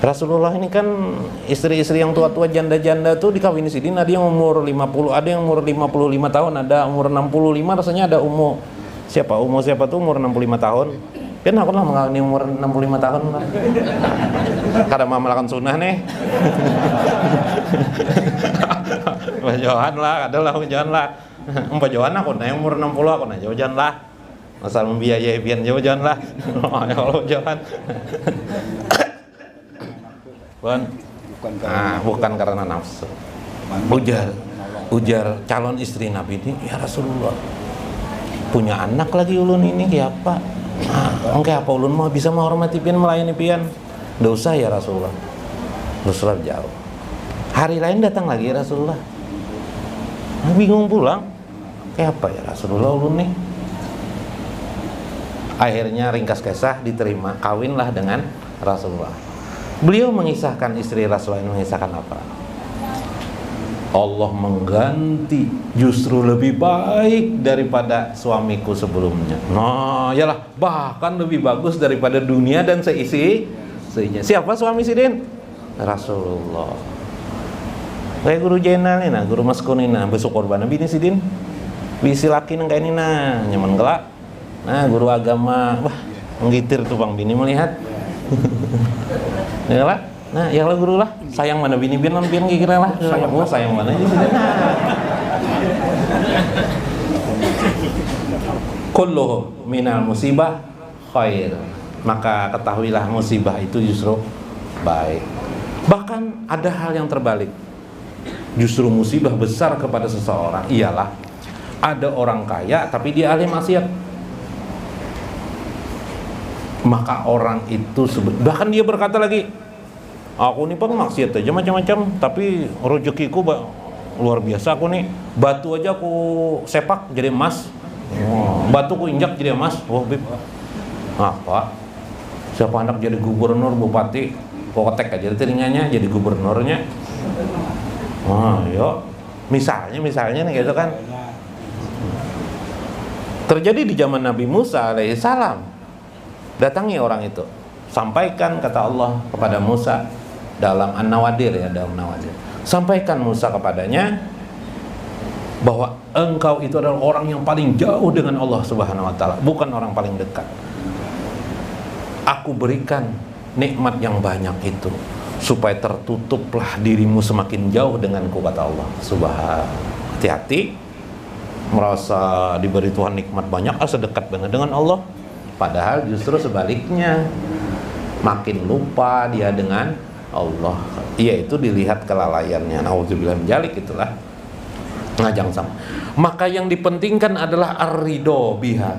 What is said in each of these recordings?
Rasulullah ini kan istri-istri yang tua-tua, janda-janda tuh dikawini sidin, ada yang umur 50, ada yang umur 55 tahun, ada umur 65, rasanya ada umur siapa tuh umur 65 tahun. Kan aku lah mengawini umur 65 tahun lah. Kada mau melakukan sunnah nih. Pajohan lah, adalah pajohan lah. Pajohan aku nah umur 60 aku nah jauh lah. Asal membiayai pian jauh lah. Ya Allah jauhan. Bukan karena nafsu. Ujar calon istri Nabi ini, ya Rasulullah, punya anak lagi ulun ini kayak apa? Engke apa ulun mau bisa menghormati pian, melayani pian? Nggak usah ya Rasulullah. Rasulullah jauh. Hari lain datang lagi ya Rasulullah. Bingung pulang. Kayak apa ya Rasulullah ulun nih? Akhirnya ringkas kisah diterima, kawinlah dengan Rasulullah. Beliau mengisahkan istri Rasulullah, mengisahkan apa? Allah mengganti justru lebih baik daripada suamiku sebelumnya. Nah, yalah, bahkan lebih bagus daripada dunia dan seisinya. Siapa suami Sidin? Rasulullah. Kayak guru jenal nih, nah, guru maskun ini, nah, besok korban Nabi ini Sidin. Bisi laki nang kayak ini, nah, nyaman gelak. Nah, guru agama, wah, menggitir tuh Bang Bini melihat. Ya lah. Nah, ya lah guru lah. Sayang mana bini biar kira lah. Sayang mana aja sih. Kulluhu minal musibah khair. Maka ketahuilah musibah itu justru baik. Bahkan ada hal yang terbalik. Justru musibah besar kepada seseorang ialah ada orang kaya tapi dia ahli maksiat. Maka orang itu bahkan dia berkata lagi, aku nih pun maksiat aja macam-macam, tapi rezekiku luar biasa. Aku nih batu aja aku sepak jadi emas, batu ku injak jadi emas. Wah, Bib, apa? Siapa anak jadi gubernur, bupati, kotek aja telinganya jadi gubernurnya. Yuk, misalnya nih gitu kan. Terjadi di zaman Nabi Musa alaihissalam. Datangi orang itu, sampaikan kata Allah kepada Musa dalam An-Nawadir ya, dalam Nawadir. Sampaikan Musa kepadanya bahwa engkau itu adalah orang yang paling jauh dengan Allah Subhanahu wa taala, bukan orang paling dekat. Aku berikan nikmat yang banyak itu supaya tertutuplah dirimu semakin jauh denganku, kata Allah Subhanahu. Hati-hati merasa diberi Tuhan nikmat banyak, sedekat banget dengan Allah. Padahal justru sebaliknya, makin lupa dia dengan Allah. Yaitu dilihat kelalaiannya. Nauzubillah min dzalik, itulah ngajang sama. Maka yang dipentingkan adalah ar-ridho biha.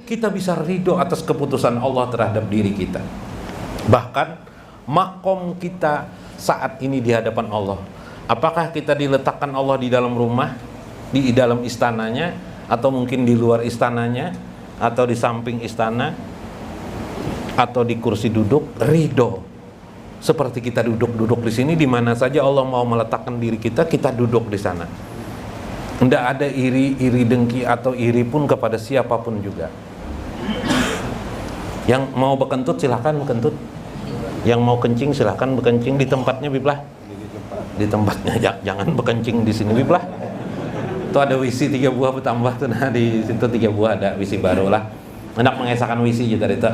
Kita bisa ridho atas keputusan Allah terhadap diri kita. Bahkan makom kita saat ini di hadapan Allah. Apakah kita diletakkan Allah di dalam rumah, di dalam istananya, atau mungkin di luar istananya, atau di samping istana, atau di kursi duduk, ridho. Seperti kita duduk di sini, di mana saja Allah mau meletakkan diri kita, kita duduk di sana. Tidak ada iri dengki atau iri pun kepada siapapun juga. Yang mau bekentut silahkan bekentut, yang mau kencing silahkan bekencing di tempatnya, Biblah. Di tempatnya, jangan bekencing di sini, Biblah. Itu ada WC 3 buah bertambah tuh, nah di situ 3 buah ada WC baru lah. Hendak mengesahkan WC juga itu.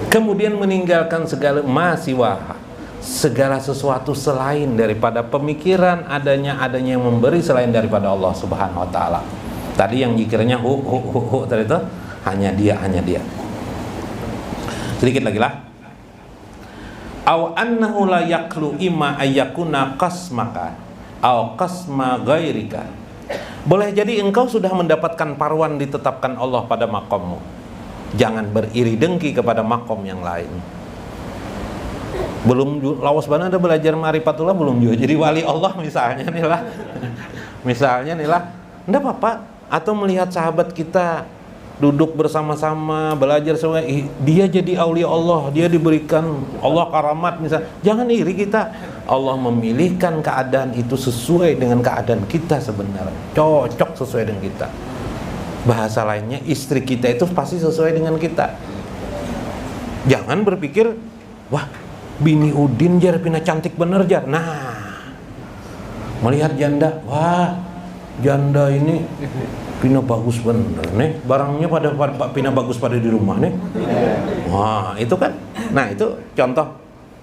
Kemudian meninggalkan segala masiwah, segala sesuatu selain daripada pemikiran adanya yang memberi selain daripada Allah Subhanahu wa taala. Tadi yang zikirnya hu tadi itu hanya dia. Sedikit lagi lah. Aw annahu la yaqlu imma ayyakuna qasmaka aw qasma ghairika. Boleh jadi engkau sudah mendapatkan paruan ditetapkan Allah pada makommu. Jangan beriri dengki kepada makom yang lain. Belum lawas bana ada belajar ma'rifatullah belum juga jadi wali Allah misalnya nih lah. Enggak apa-apa. Atau melihat sahabat kita duduk bersama-sama belajar semua, dia jadi aulia Allah, dia diberikan Allah karamat misalnya. Jangan iri kita. Allah memilihkan keadaan itu sesuai dengan keadaan kita sebenarnya, cocok sesuai dengan kita. Bahasa lainnya, istri kita itu pasti sesuai dengan kita. Jangan berpikir, wah, bini Udin jar pina cantik bener jar. Nah, melihat janda, wah, janda ini pina bagus bener nih, barangnya pada pina bagus pada di rumah nih. Wah, itu kan. Nah, itu contoh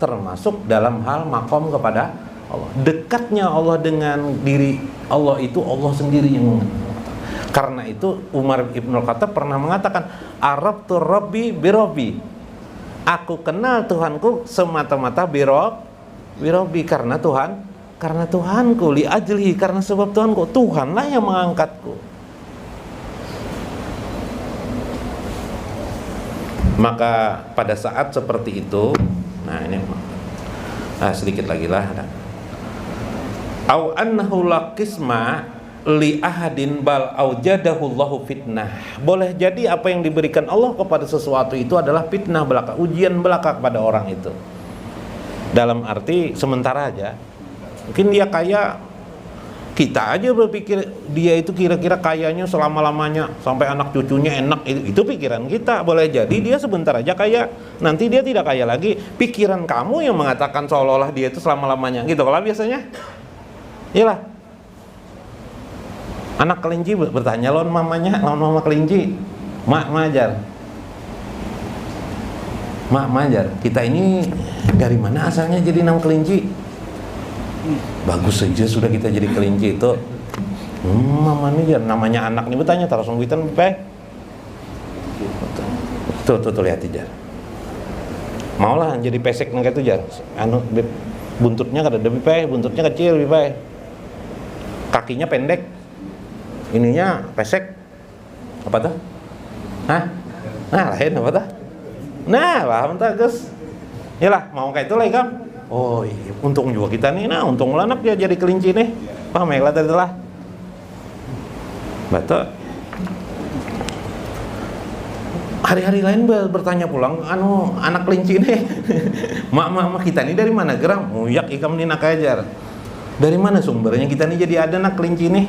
termasuk dalam hal makom kepada Allah. Dekatnya Allah dengan diri Allah itu Allah sendiri yang mengenal. Karena itu Umar Ibn Khattab pernah mengatakan, Arabtu Rabbi birobi. Aku kenal Tuhanku semata-mata birobi, karena Tuhanku, li ajlihi, karena sebab Tuhanku, Tuhanlah yang mengangkatku. Maka pada saat seperti itu, nah ini sedikit lagi lah. Au annahu laqisma li ahadin bal aujadahu Allahu fitnah. Boleh jadi apa yang diberikan Allah kepada sesuatu itu adalah fitnah belaka, ujian belaka kepada orang itu. Dalam arti sementara aja. Mungkin dia kaya, kita aja berpikir dia itu kira-kira kayanya selama-lamanya sampai anak cucunya enak, itu pikiran kita. Boleh jadi dia sebentar aja kaya, nanti dia tidak kaya lagi. Pikiran kamu yang mengatakan seolah-olah dia itu selama-lamanya. Gitu kalau biasanya. Iyalah. Anak kelinci bertanya lawan mamanya, lawan mama kelinci, mak majar, kita ini dari mana asalnya jadi nama kelinci? Bagus saja sudah kita jadi kelinci itu. Mama ini namanya anak nih bertanya, taruh sungguitan pe. Tuh lihat aja. Maulah jadi pesek nengke itu jar. Anu buntutnya kada ada pe, buntutnya kecil pe. Kakinya pendek. Ininya pesek. Apa tuh? Hah? Nah, lain apa tuh? Nah, paham tak, Gus? Yalah, mau kayak itu lagi kan? Oh, iya, untung juga kita nih. Nah, untung anak dia jadi kelinci nih. Paham ya, tadi lah. Betul. Hari-hari lain bertanya pulang, anak kelinci nih. Mak kita nih dari mana geram? Muyak ikam nih nak ajar. Dari mana sumbernya kita nih jadi ada anak kelinci nih?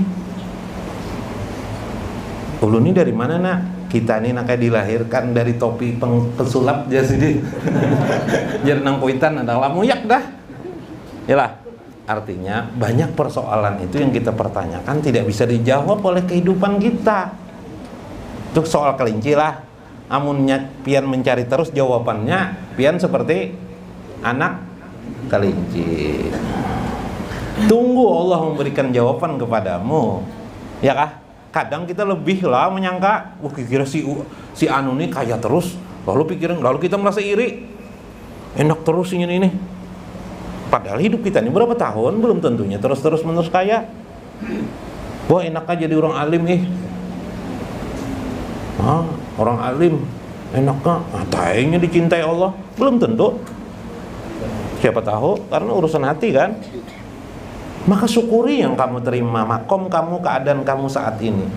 Ulu nih dari mana nak? Kita nih nak dilahirkan dari topi pesulap jadi jadi nang poitan adalah muyak dah. Yalah, artinya banyak persoalan itu yang kita pertanyakan tidak bisa dijawab oleh kehidupan kita. Itu soal kelinci lah. Amunnya pian mencari terus jawabannya, pian seperti anak kelinci. Tunggu Allah memberikan jawaban kepadamu, ya kah? Kadang kita lebih lah menyangka, kira si anu nih kaya terus, lalu kita merasa iri, enak terus ini. Padahal hidup kita ini berapa tahun belum tentunya terus menerus kaya. Wah enak aja jadi orang alim orang alim enaknya, tayangnya dicintai Allah belum tentu. Siapa tahu karena urusan hati kan. Maka syukuri yang kamu terima, makom kamu, keadaan kamu saat ini.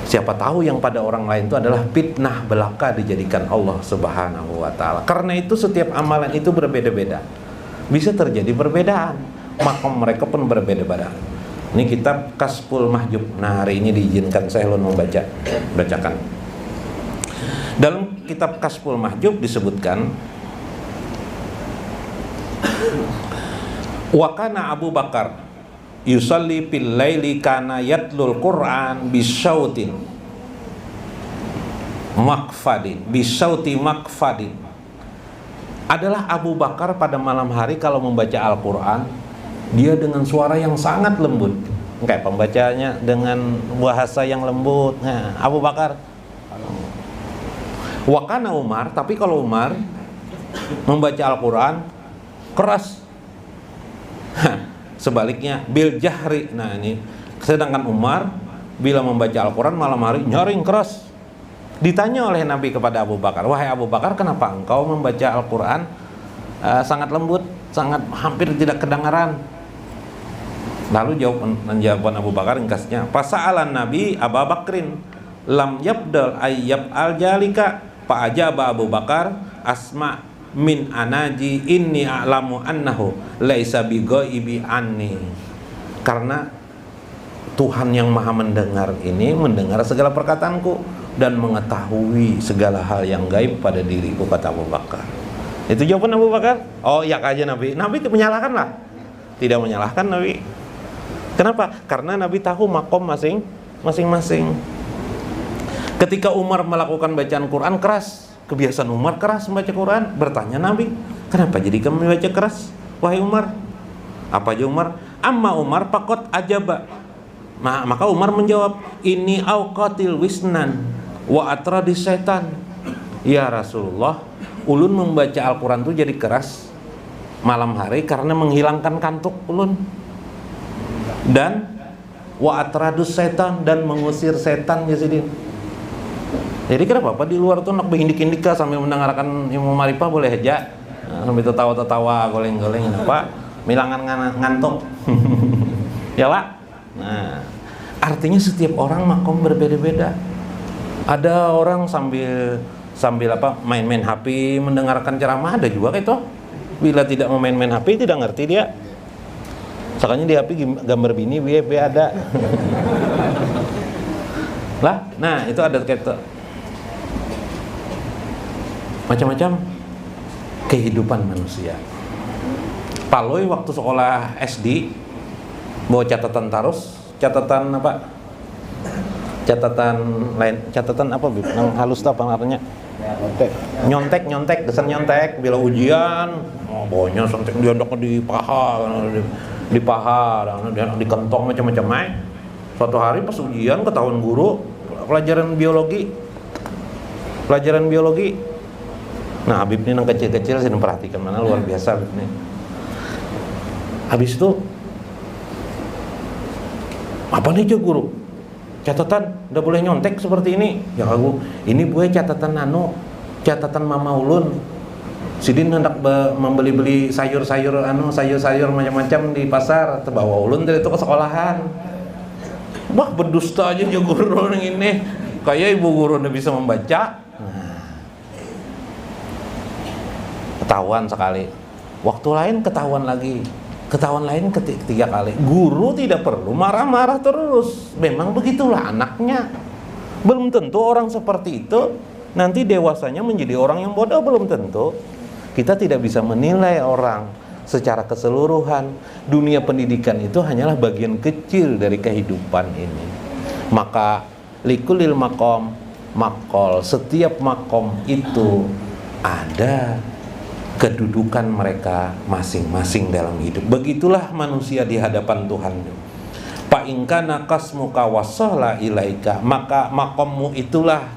Siapa tahu yang pada orang lain itu adalah fitnah belaka dijadikan Allah Subhanahu wa ta'ala. Karena itu setiap amalan itu berbeda-beda. Bisa terjadi perbedaan. Makom mereka pun berbeda-beda. Ini kitab Kasful Mahjub. Nah, hari ini diizinkan saya bacakan. Dalam kitab Kasful Mahjub disebutkan, wa kana Abu Bakar yusalli fil laili kana yatlul Qur'an bisyautin makfadin. Adalah Abu Bakar pada malam hari kalau membaca Al-Qur'an, dia dengan suara yang sangat lembut. Kayak pembacanya dengan bahasa yang lembut. Nah, Abu Bakar. Wa kana Umar, tapi kalau Umar membaca Al-Qur'an keras. Sebaliknya bil jahri. Nah ini, sedangkan Umar bila membaca Al-Quran malam hari nyaring keras. Ditanya oleh Nabi kepada Abu Bakar, wahai Abu Bakar, kenapa engkau membaca Al-Quran sangat lembut, sangat hampir tidak kedengaran? Lalu jawaban Abu Bakar ringkasnya, fasa'alan Nabi Abu Bakrin lam yabdal ayyab al-jalika fa ajaba Abu Bakar asma min anaji inni a'lamu annahu laisa bighaibi anni. Karena Tuhan yang maha mendengar ini mendengar segala perkataanku. dan mengetahui segala hal yang gaib pada diriku, kata Abu Bakar. Itu jawaban Abu Bakar. Oh iya aja Nabi. Nabi menyalahkan lah? Tidak menyalahkan Nabi. Kenapa? Karena Nabi tahu makom masing-masing. Ketika Umar melakukan bacaan Quran keras, kebiasaan Umar keras membaca Quran. Bertanya Nabi, kenapa jadi kamu membaca keras, wahai Umar? Apa aja Umar? Amma Umar pakot ajaba. Maka Umar menjawab, ini auqatil wisnan wa atradi setan. Ya Rasulullah, ulun membaca Al-Quran itu jadi keras malam hari karena menghilangkan kantuk ulun, dan wa atradus setan, dan mengusir setan. Jadi kenapa di luar tuh nak behindik-hindika sambil mendengarkan ilmu marifah boleh aja, sambil tertawa-tertawa, goleng-goleng, apa milangan ngantuk. Ya Pak. Nah, artinya setiap orang makom berbeda-beda. Ada orang sambil apa main-main HP mendengarkan ceramah, ada juga kayak itu. Bila tidak mau main-main HP tidak ngerti dia. Soalnya di HP gambar bini WP ada. Lah, nah itu ada kayak itu. Macam-macam kehidupan manusia. Paloi waktu sekolah SD bawa catatan tarus, catatan apa? Catatan lain, catatan apa Bib? Yang halus tuh apa artinya? Nyontek, desain nyontek bila ujian, bawanya sontek dia di paha, di kantong macam-macam. Suatu hari pas ujian ketahuan guru pelajaran biologi. Nah, Habib ini yang kecil-kecil saya perhatikan, mana luar biasa Habib ini. Habis itu apa nih Jo guru? Catatan, udah boleh nyontek seperti ini. Ya aku, ini gue catatan catatan mama ulun. Sidin hendak membeli sayur-sayur sayur-sayur macam-macam di pasar, terbawa ulun dari itu ke sekolahan. Wah, berdusta aja Jo guru yang ini. Kayak ibu guru udah bisa membaca. Ketahuan sekali. Waktu lain ketahuan lagi. Ketahuan lain ketiga kali. Guru tidak perlu marah-marah terus. Memang begitulah anaknya. Belum tentu orang seperti itu nanti dewasanya menjadi orang yang bodoh, belum tentu. Kita tidak bisa menilai orang secara keseluruhan. Dunia pendidikan itu hanyalah bagian kecil dari kehidupan ini. Maka likulil makom makol. Setiap makom itu ada kedudukan mereka masing-masing dalam hidup. Begitulah manusia di hadapan Tuhan. Fa in kana qasmuka wasala ilaika, maka makommu itulah,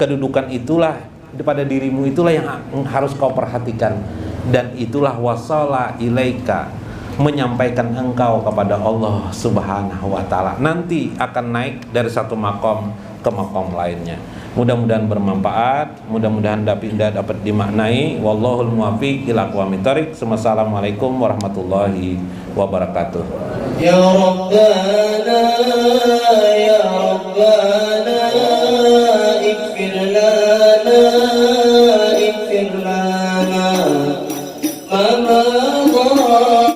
kedudukan itulah pada dirimu, itulah yang harus kau perhatikan, dan itulah wasala ilaika, menyampaikan engkau kepada Allah Subhanahu wa taala. Nanti akan naik dari satu makom ke makom lainnya. Mudah-mudahan bermanfaat, mudah-mudahan dapat dimaknai. Wallahul muwaffiq ila aqwamit thoriq. Wassalamualaikum warahmatullahi wabarakatuh. Ya Rabbana ya Rabbana